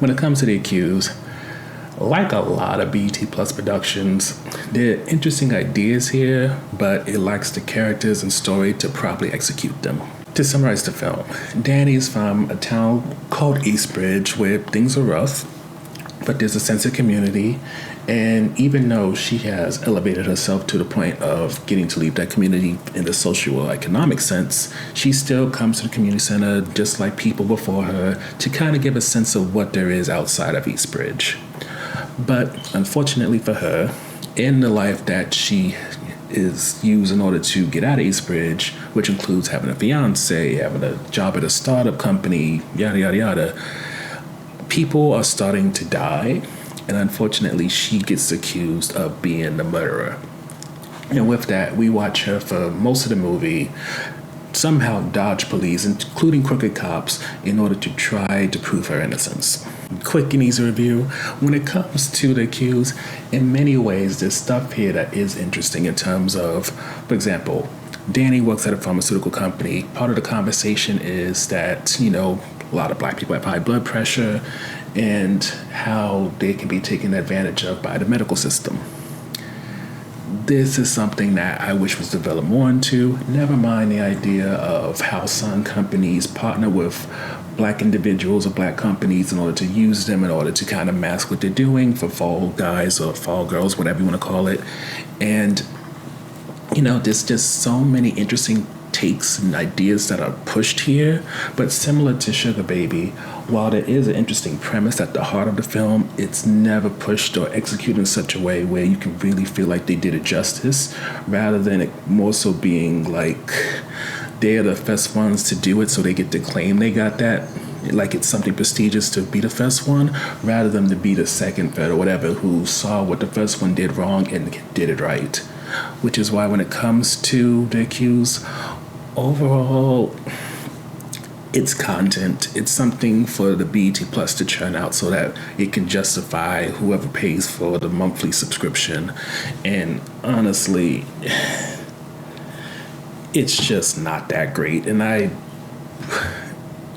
when it comes to The Accused, like a lot of BT Plus productions, there are interesting ideas here, but it lacks the characters and story to properly execute them. To summarize the film, Danny's from a town called Eastbridge where things are rough, but there's a sense of community, and even though she has elevated herself to the point of getting to leave that community in the social or economic sense, she still comes to the community center just like people before her to kind of give a sense of what there is outside of Eastbridge. But unfortunately for her, in the life that she is used in order to get out of Eastbridge, which includes having a fiance, having a job at a startup company, yada, yada, yada, people are starting to die, and unfortunately she gets accused of being the murderer. And with that, we watch her for most of the movie somehow dodge police, including crooked cops, in order to try to prove her innocence. Quick and easy review. When it comes to The Accused, in many ways, there's stuff here that is interesting in terms of, for example, Danny works at a pharmaceutical company. Part of the conversation is that, a lot of black people have high blood pressure and how they can be taken advantage of by the medical system. This is something that I wish was developed more into. Never mind the idea of how some companies partner with black individuals or black companies in order to use them in order to kind of mask what they're doing for fall guys or fall girls, whatever you want to call it. And, there's just so many interesting takes and ideas that are pushed here, but similar to Sugar Baby, while there is an interesting premise at the heart of the film, it's never pushed or executed in such a way where you can really feel like they did it justice, rather than it more so being like they're the first ones to do it, so they get to claim they got that, like it's something prestigious to be the first one, rather than to be the second, third, or whatever, who saw what the first one did wrong and did it right. Which is why when it comes to The Accused, overall, it's content. It's something for the BET Plus to churn out so that it can justify whoever pays for the monthly subscription. And honestly, it's just not that great. And I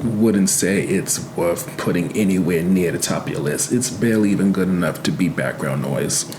wouldn't say it's worth putting anywhere near the top of your list. It's barely even good enough to be background noise.